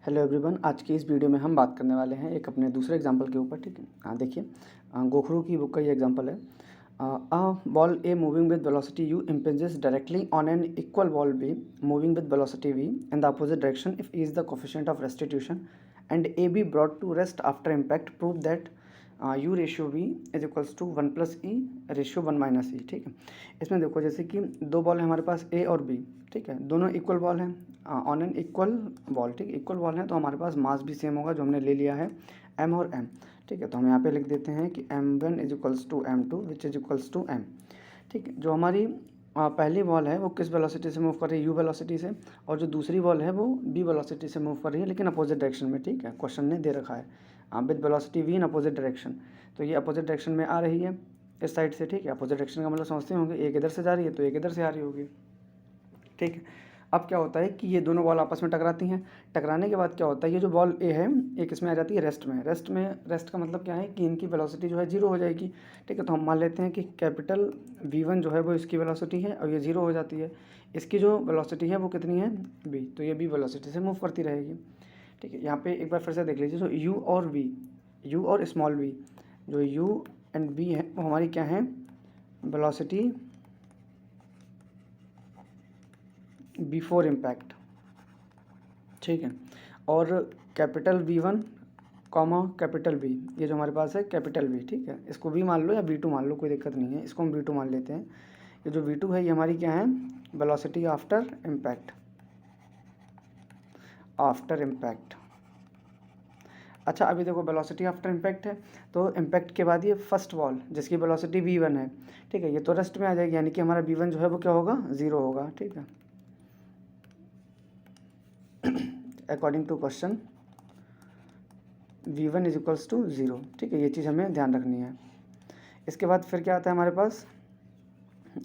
Hello everyone, आज की इस वीडियो में हम बात करने वाले हैं एक अपने दूसरे एग्जांपल के ऊपर। ठीक है, देखिए गोखरू की बुक का ये एग्जांपल है। A ball a moving with velocity you impinges directly on an equal ball be moving with velocity v in the opposite direction if e is the coefficient of restitution and a be brought to rest after impact, prove that u ratio v is equals to 1 plus e ratio 1 minus e. ठीक है, इसमें देखो जैसे कि दो ball है हमारे पास ए और बी। ठीक है, दोनों इक्वल बॉल हैं ऑन एन इक्वल बॉल। ठीक है, इक्वल बॉल है तो हमारे पास मास भी सेम होगा जो हमने ले लिया है एम और एम। ठीक है, तो हम यहाँ पे लिख देते हैं कि m1 is equals to m2 which is equals to m। ठीक है, जो हमारी पहली बॉल है वो किस वेलोसिटी से मूव कर रही है, u वेलोसिटी से, और जो दूसरी बॉल है वो b वेलोसिटी से मूव कर रही है लेकिन अपोजिट डायरेक्शन में। ठीक है, क्वेश्चन ने दे रखा है with velocity v in opposite direction, तो ये अपोजिट डायरेक्शन में आ रही है इस साइड से। ठीक है, अपोजिट डायरेक्शन का मतलब समझते होंगे, एक इधर से जा रही है तो एक इधर से आ रही होगी। ठीक है, अब क्या होता है कि ये दोनों बॉल आपस में टकराती हैं। टकराने के बाद क्या होता है, ये जो बॉल ए है एक इसमें आ जाती है रेस्ट में। रेस्ट का मतलब क्या है कि इनकी वेलोसिटी जो है जीरो हो जाएगी। ठीक है, तो हम मान लेते हैं कि कैपिटल v1 जो है वो इसकी वेलोसिटी है और ये जीरो हो जाती है। इसकी जो वेलोसिटी है वो कितनी है b, तो ये b वेलोसिटी से मूव करती रहेगी। ठीक है, यहाँ पे एक बार फिर से देख लीजिए, जो u और स्मॉल v, जो u एंड b है वो हमारी क्या है, वेलोसिटी बिफोर इम्पैक्ट। ठीक है, और capital V1 comma capital V, ये जो हमारे पास है कैपिटल V। ठीक है, इसको V मान लो या V2 मान लो, कोई दिक्कत नहीं है, इसको हम V2 मान लेते हैं। ये जो V2 है ये हमारी क्या है, वेलोसिटी आफ्टर इम्पैक्ट। अच्छा, अभी देखो वेलोसिटी आफ्टर इम्पैक्ट है तो इम्पैक्ट के बाद ये फर्स्ट बॉल जिसकी वेलोसिटी V1 है, ठीक है, ये तो रेस्ट में आ जाएगी, यानी कि हमारा V1 जो है वो क्या होगा, ज़ीरो होगा। ठीक है, according to question v1 is equals to zero. ठीक है, ये चीज़ हमें ध्यान रखनी है। इसके बाद फिर क्या आता है हमारे पास,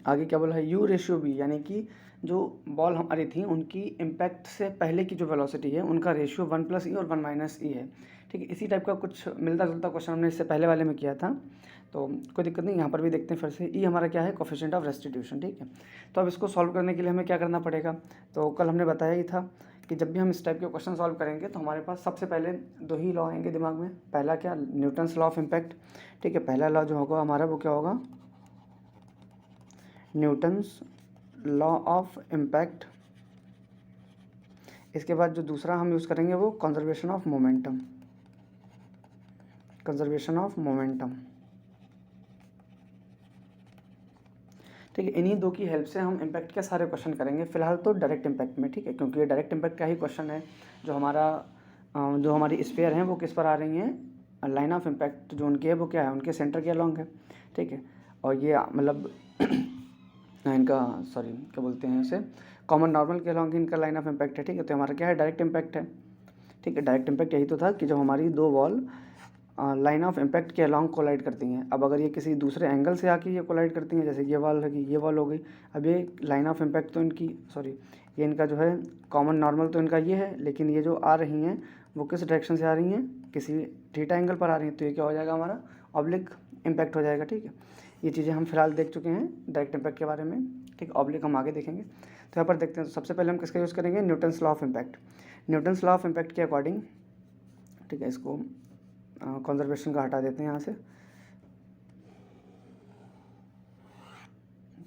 आगे क्या बोला है, u रेशियो b, यानी कि जो बॉल हमारी थी उनकी इम्पैक्ट से पहले की जो वेलोसिटी है उनका रेशियो 1 प्लस ई और 1 माइनस ई है। ठीक है, इसी टाइप का कुछ मिलता जुलता क्वेश्चन हमने इससे पहले वाले में किया था, तो कोई दिक्कत नहीं, यहाँ पर भी देखते हैं फिर से। ई हमारा क्या है, कोफिशिएंट ऑफ रेस्टिट्यूशन। ठीक है, तो अब इसको सॉल्व करने के लिए हमें क्या करना पड़ेगा, तो कल हमने बताया ही था कि जब भी हम इस टाइप के क्वेश्चन सॉल्व करेंगे तो हमारे पास सबसे पहले दो ही लॉ आएंगे दिमाग में। पहला क्या, न्यूटन्स लॉ ऑफ इम्पैक्ट। ठीक है, पहला लॉ जो होगा हमारा वो क्या होगा, न्यूटन्स लॉ ऑफ इम्पैक्ट। इसके बाद जो दूसरा हम यूज़ करेंगे वो कंजर्वेशन ऑफ मोमेंटम। ठीक है, इन्हीं दो की हेल्प से हम इम्पैक्ट के सारे क्वेश्चन करेंगे, फिलहाल तो डायरेक्ट इम्पैक्ट में। ठीक है, क्योंकि ये डायरेक्ट इम्पैक्ट का ही क्वेश्चन है। जो हमारी स्फीयर हैं वो किस पर आ रही हैं, लाइन ऑफ इम्पैक्ट जो उनकी है वो क्या है, उनके सेंटर के अलॉन्ग है। ठीक है, और ये मतलब इनका क्या बोलते हैं इसे, कॉमन नॉर्मल के अलॉन्ग इनका लाइन ऑफ इम्पैक्ट है। ठीक है, तो हमारा क्या है, डायरेक्ट इम्पैक्ट है। ठीक है, डायरेक्ट इम्पैक्ट यही तो था कि जब हमारी दो बॉल लाइन ऑफ इम्पैक्ट के अलॉन्ग कोलाइड करती हैं। अब अगर ये किसी दूसरे एंगल से आके ये कोलाइड करती हैं, जैसे ये वॉल लगी, ये वॉल हो गई, अब ये लाइन ऑफ इम्पैक्ट तो इनकी ये इनका जो है कॉमन नॉर्मल तो इनका ये है, लेकिन ये जो आ रही हैं वो किस डायरेक्शन से आ रही हैं, किसी थीटा एंगल पर आ रही हैं, तो ये क्या हो जाएगा, हमारा ऑब्लिक इम्पैक्ट हो जाएगा। ठीक है, ये चीज़ें हम फिलहाल देख चुके हैं डायरेक्ट इम्पैक्ट के बारे में। ठीक, ऑब्लिक हम आगे देखेंगे। तो यहाँ पर देखते हैं, तो सबसे पहले हम किसका यूज़ करेंगे, Newton's law of impact. Newton's law of impact के अकॉर्डिंग, ठीक है, इसको कंजर्वेशन का हटा देते हैं यहाँ से।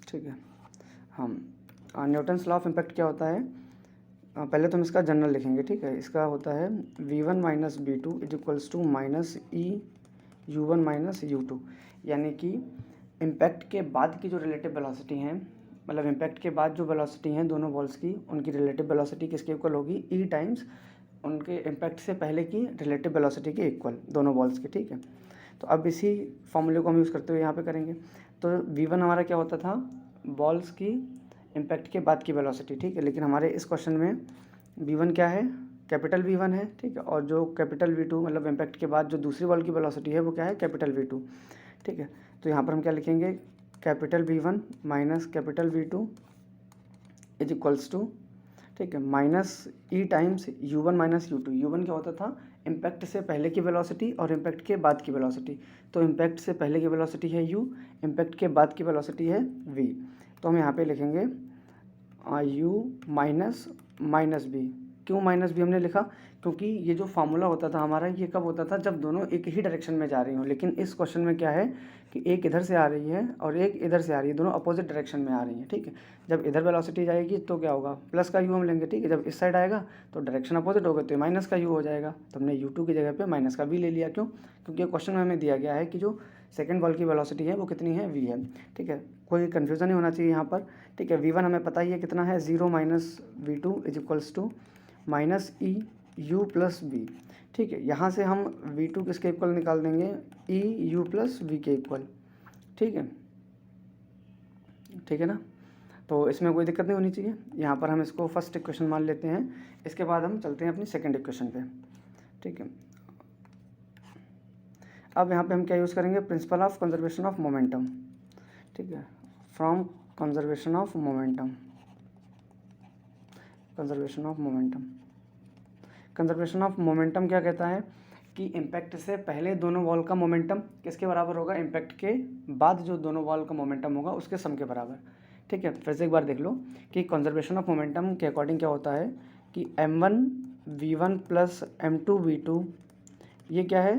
ठीक है, हम न्यूटन्स लॉ ऑफ इम्पैक्ट क्या होता है, पहले तो हम इसका जनरल लिखेंगे। ठीक है, इसका होता है v1 minus b2 is equals to minus e u1 minus u2, यानी कि इम्पैक्ट के बाद की जो रिलेटिव वेलोसिटी हैं, मतलब इम्पैक्ट के बाद जो वेलोसिटी हैं दोनों बॉल्स की, उनकी रिलेटिव वेलोसिटी किसके इक्वल होगी, ई टाइम्स उनके इम्पैक्ट से पहले की रिलेटिव वेलोसिटी के इक्वल, दोनों बॉल्स के। ठीक है, तो अब इसी फॉर्मूले को हम यूज़ करते हुए यहाँ पे करेंगे। तो v1 हमारा क्या होता था, बॉल्स की इम्पैक्ट के बाद की वेलोसिटी। ठीक है, लेकिन हमारे इस क्वेश्चन में v1 क्या है, कैपिटल V1 है। ठीक है, और जो कैपिटल V2 मतलब इम्पैक्ट के बाद जो दूसरी बॉल की वेलोसिटी है वो क्या है, कैपिटल V2। ठीक है, तो यहाँ पर हम क्या लिखेंगे, capital V1 minus capital V2 is equals to, ठीक है, माइनस ई times u1 minus u2। u1 क्या होता था, इम्पैक्ट से पहले की वेलोसिटी और इम्पैक्ट के बाद की वेलोसिटी, तो इम्पैक्ट से पहले की वेलोसिटी है u, इम्पैक्ट के बाद की वेलोसिटी है v। तो हम यहाँ पे लिखेंगे u माइनस b क्यों माइनस बी हमने लिखा, क्योंकि ये जो फार्मूला होता था हमारा ये कब होता था, जब दोनों एक ही डायरेक्शन में जा रही हों। लेकिन इस क्वेश्चन में क्या है कि एक इधर से आ रही है और एक इधर से आ रही है, दोनों अपोजिट डायरेक्शन में आ रही हैं, ठीक है। जब इधर वेलोसिटी जाएगी तो क्या होगा, प्लस का यू हम लेंगे, ठीक है। जब इस साइड आएगा तो डायरेक्शन अपोजिट होगा तो माइनस का यू हो जाएगा। तो हमने u2 की जगह पे माइनस का v ले लिया। क्यों, क्योंकि क्वेश्चन में हमें दिया गया है कि जो सेकंड बॉल की वेलोसिटी है वो कितनी है, v है, ठीक है। कोई कन्फ्यूज़न नहीं होना चाहिए यहाँ पर, ठीक है। v1 हमें पता ही है कितना है, 0 minus v2 is equals to minus e u plus v, ठीक है। यहाँ से हम v2 किसके इक्वल निकाल देंगे, ई यू प्लस वी के इक्वल, ठीक है, ठीक है ना। तो इसमें कोई दिक्कत नहीं होनी चाहिए। यहाँ पर हम इसको फर्स्ट इक्वेशन मान लेते हैं। इसके बाद हम चलते हैं अपनी सेकंड इक्वेशन पे, ठीक है। अब यहाँ पे हम क्या यूज़ करेंगे, principle of conservation of momentum, ठीक है, from conservation of momentum, conservation of momentum. Conservation of momentum क्या कहता है कि इम्पैक्ट से पहले दोनों वॉल का मोमेंटम किसके बराबर होगा, इम्पैक्ट के बाद जो दोनों वॉल का मोमेंटम होगा उसके सम के बराबर, ठीक है। फिर से एक बार देख लो कि कंजर्वेशन ऑफ मोमेंटम के अकॉर्डिंग क्या होता है कि m1 v1 plus m2 v2, ये क्या है,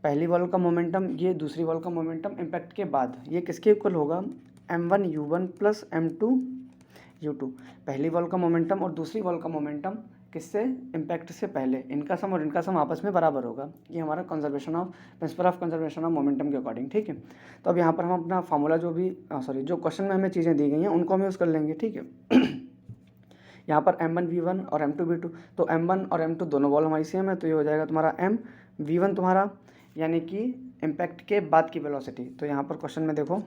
पहली वॉल का मोमेंटम, ये दूसरी वॉल का मोमेंटम इम्पैक्ट के बाद, ये किसके इक्वल होगा, m1 u1 plus m2 u2। पहली वॉल का मोमेंटम और दूसरी वॉल का मोमेंटम किससे, इम्पैक्ट से पहले, इनका सम और इनका सम आपस में बराबर होगा। ये हमारा conservation of principle of conservation of momentum के अकॉर्डिंग, ठीक है। तो अब यहाँ पर हम अपना फार्मूला जो भी जो क्वेश्चन में हमें चीज़ें दी गई हैं उनको हम यूज़ कर लेंगे, ठीक है। यहाँ पर m1 v1 और m2 v2, तो m1 और m2 दोनों वॉल हमारी सेम है, तो ये हो जाएगा तुम्हारा m v1 तुम्हारा यानी कि इम्पैक्ट के बाद की वेलोसिटी। तो यहाँ पर क्वेश्चन में देखो,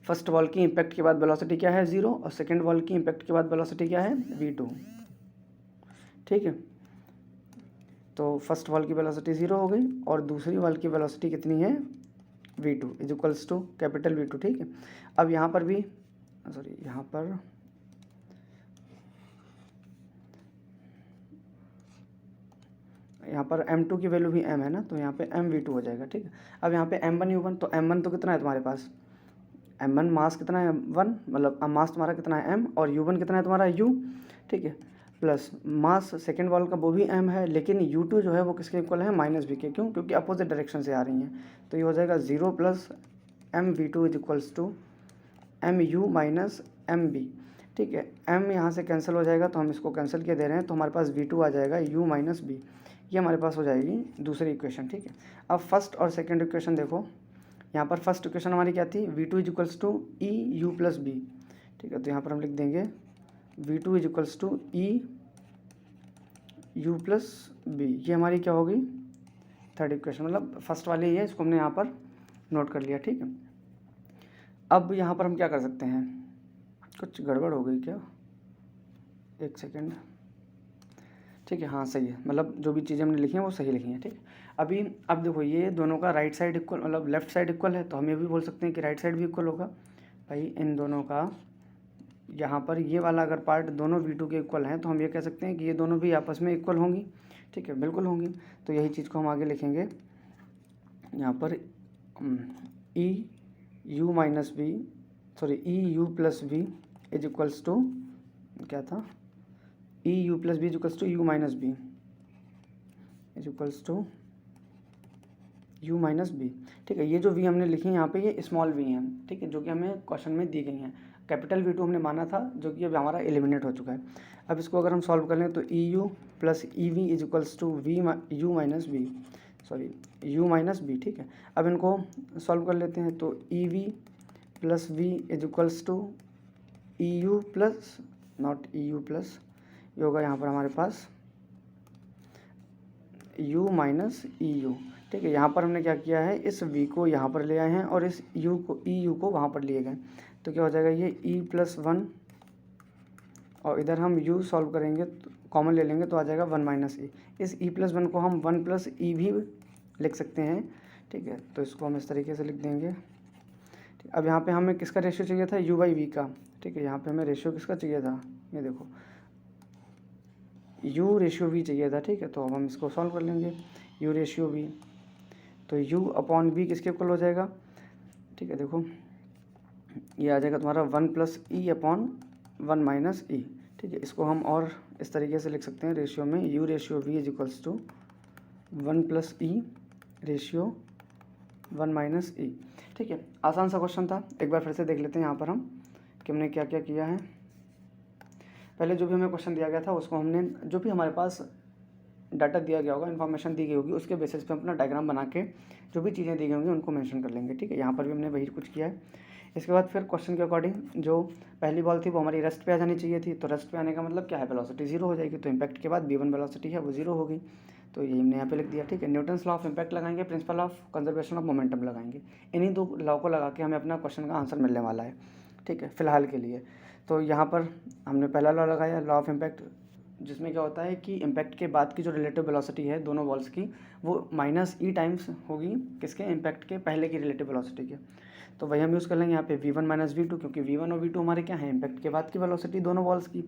फर्स्ट वॉल की इम्पैक्ट के बाद वेलोसिटी क्या है, 0, और सेकंड वॉल की इम्पैक्ट के बाद वेलोसिटी क्या है, v2, ठीक है। तो फर्स्ट वॉल की वेलोसिटी 0 हो गई और दूसरी वॉल की वेलोसिटी कितनी है, v2 is equals to capital v2, ठीक है। अब यहाँ पर भी यहाँ पर m2 की वैल्यू भी m है ना, तो यहाँ पे mv2 हो जाएगा, ठीक है। अब यहाँ पे m1 u1, तो m1 तो कितना है तुम्हारे पास, m1 मास कितना है 1, मतलब मास तुम्हारा कितना है m, और u1 कितना है तुम्हारा u, ठीक है, प्लस मास सेकेंड वॉल का वो भी m है, लेकिन u2 जो है वो किसके इक्वल है, माइनस v के। क्यों, क्योंकि अपोजिट डायरेक्शन से आ रही हैं। तो ये हो जाएगा 0 plus mv2 is equals to mu minus mv, ठीक है। m यहाँ से कैंसिल हो जाएगा, तो हम इसको कैंसिल किए दे रहे हैं, तो हमारे पास v2 आ जाएगा u माइनस b, ये हमारे पास हो जाएगी दूसरी इक्वेशन, ठीक है। अब फर्स्ट और सेकंड इक्वेशन देखो, यहाँ पर फर्स्ट इक्वेशन हमारी क्या थी, v2 is equals to e u plus b, ठीक है। तो यहाँ पर हम लिख देंगे v2 is equals to e u plus b, ये हमारी क्या होगी, थर्ड इक्वेशन, मतलब फर्स्ट वाली है, इसको हमने यहाँ पर नोट कर लिया, ठीक है। अब यहाँ पर हम क्या कर सकते हैं, कुछ गड़बड़ हो गई क्या, एक सेकेंड, ठीक है, हाँ सही है, मतलब जो भी चीज़ें हमने लिखी हैं वो सही लिखी हैं, ठीक है। अब देखो ये दोनों का राइट साइड इक्वल, मतलब लेफ्ट साइड इक्वल है, तो हम ये भी बोल सकते हैं कि राइट साइड भी इक्वल होगा। भाई इन दोनों का यहाँ पर ये वाला अगर पार्ट दोनों v2 के इक्वल हैं, तो हम ये कह सकते हैं कि ये दोनों भी आपस में इक्वल होंगी, ठीक है, बिल्कुल होंगी। तो यही चीज़ को हम आगे लिखेंगे यहाँ पर e u minus b, sorry e u plus b is equals to क्या था, e u plus b is equals to u minus b is equals to u minus b, ठीक है। ये जो v हमने लिखी है यहाँ पे ये स्मॉल v हैं, ठीक है, जो कि हमें क्वेश्चन में दी गई हैं। कैपिटल v2 हमने माना था, जो कि अब हमारा एलिमिनेट हो चुका है। अब इसको अगर हम सॉल्व कर लें तो e u plus e v is equals to u minus b, sorry u minus b, ठीक है। अब इनको सॉल्व कर लेते हैं, तो e v plus v is equals to e u plus, not e u plus, ये होगा यहाँ पर हमारे पास u माइनस ई यू, ठीक है। यहाँ पर हमने क्या किया है, इस v को यहाँ पर ले आए हैं और इस u को वहाँ पर लिए गए, तो क्या हो जाएगा ये e प्लस 1, और इधर हम u सॉल्व करेंगे तो कॉमन ले लेंगे तो आ जाएगा 1 माइनस ई। इस e प्लस 1 को हम 1 प्लस ई भी लिख सकते हैं, ठीक है। तो इसको हम इस तरीके से लिख देंगे, ठीक। अब यहाँ पे हमें किसका रेशियो चाहिए था, u बाई वी का, ठीक है। यहाँ पे हमें रेशियो किसका चाहिए था, ये देखो u रेशियो v चाहिए था, ठीक है। तो अब हम इसको सॉल्व कर लेंगे, u रेशियो v, तो u अपॉन v किसके इक्वल हो जाएगा, ठीक है। देखो ये आ जाएगा तुम्हारा 1 प्लस ई अपॉन 1 माइनस ई, ठीक है। इसको हम और इस तरीके से लिख सकते हैं रेशियो में, U ratio V is equals to 1 plus E ratio 1 minus E। ठीक है, आसान सा क्वेश्चन था। एक बार फिर से देख लेते हैं यहाँ पर हम कि हमने क्या क्या किया है। पहले जो भी हमें क्वेश्चन दिया गया था उसको हमने, जो भी हमारे पास डाटा दिया गया होगा, इन्फॉर्मेशन दी गई होगी, उसके बेसिस पे अपना डायग्राम बना के जो भी चीज़ें दी गई होंगी उनको मेंशन कर लेंगे। ठीक है, यहाँ पर भी हमने वही कुछ किया है। इसके बाद फिर क्वेश्चन के अकॉर्डिंग जो पहली बॉल थी वो हमारी रेस्ट पे आ जानी चाहिए थी, तो रेस्ट पे आने का मतलब क्या है, वेलोसिटी जीरो हो जाएगी, तो इम्पैक्ट के बाद V1 वेलोसिटी है वो जीरो होगी, तो ये हमने यहाँ पे लिख दिया। ठीक है, न्यूटन्स लॉ ऑफ इम्पैक्ट लगाएंगे, principle of conservation of momentum लगाएंगे। इन्हीं दो लॉ को लगा के हमें अपना क्वेश्चन का आंसर मिलने वाला है। ठीक है, फिलहाल के लिए तो यहाँ पर हमने पहला लॉ लगाया, लॉ ऑफ इम्पैक्ट, जिसमें क्या होता है कि इम्पैक्ट के बाद की जो रिलेटिव वेलोसिटी है दोनों बॉल्स की, वो माइनस E टाइम्स होगी किसके, इम्पैक्ट के पहले की रिलेटिव वेलोसिटी के। तो वही हम यूज़ कर लेंगे यहाँ पे V1 माइनस V2, क्योंकि V1 और V2 हमारे क्या है, इम्पैक्ट के बाद की वेलोसिटी दोनों बॉल्स की,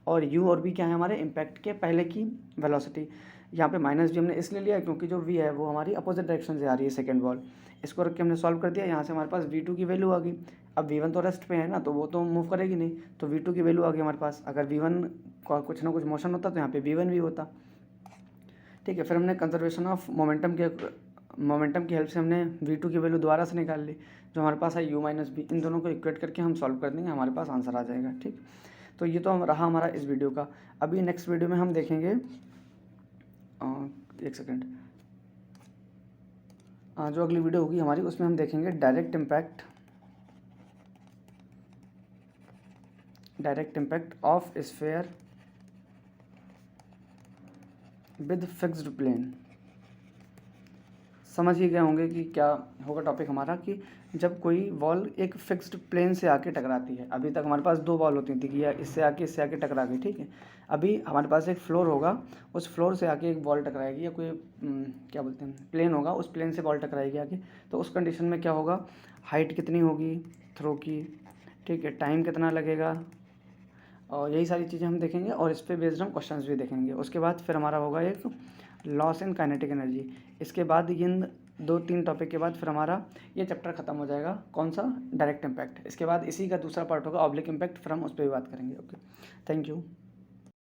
और U और V क्या है, हमारे इम्पैक्ट के पहले की वेलोसिटी। यहाँ पे माइनस V हमने इसलिए लिया क्योंकि जो V है वो हमारी अपोजिट डायरेक्शन से आ रही है सेकेंड बॉल। इसको रख के हमने सॉल्व कर दिया, यहाँ से हमारे पास V2 की वैल्यू आ गई। अब V1 तो रेस्ट पे है ना, तो वो तो मूव करेगी नहीं, तो V2 की वैल्यू आ गई हमारे पास। अगर V1 का कुछ ना कुछ मोशन होता तो यहाँ पे V1 भी होता। ठीक है, फिर हमने कंजर्वेशन ऑफ मोमेंटम की हेल्प से हमने V2 की वैल्यू दोबारा से निकाल ली, जो हमारे पास है U माइनस B। इन दोनों को इक्वेट करके हम सॉल्व कर देंगे, हमारे पास आंसर आ जाएगा। ठीक, तो ये तो रहा हमारा इस वीडियो का। अभी नेक्स्ट वीडियो में हम देखेंगे, एक सेकेंड, जो अगली वीडियो होगी हमारी उसमें हम देखेंगे direct impact of sphere with fixed plane. समझ ही गए होंगे कि क्या होगा टॉपिक हमारा, कि जब कोई बॉल एक फिक्स्ड प्लेन से आके टकराती है। अभी तक हमारे पास दो बॉल होती थी कि या इससे आके टकरा गई। ठीक है, अभी हमारे पास एक फ्लोर होगा, उस फ्लोर से आके एक बॉल टकराएगी, या कोई क्या बोलते हैं, प्लेन होगा, उस प्लेन से बॉल टकराएगी आके। तो उस कंडीशन में क्या होगा, हाइट कितनी होगी थ्रो की, ठीक है, टाइम कितना लगेगा, और यही सारी चीज़ें हम देखेंगे, और इस पर बेस्ड हम क्वेश्चंस भी देखेंगे। उसके बाद फिर हमारा होगा एक लॉस इन काइनेटिक एनर्जी। इसके बाद इन 2-3 टॉपिक के बाद फिर हमारा ये चैप्टर खत्म हो जाएगा। कौन सा, डायरेक्ट इम्पैक्ट। इसके बाद इसी का दूसरा पार्ट होगा ऑब्लिक इम्पैक्ट, फिर हम उस पर भी बात करेंगे। Okay, thank you.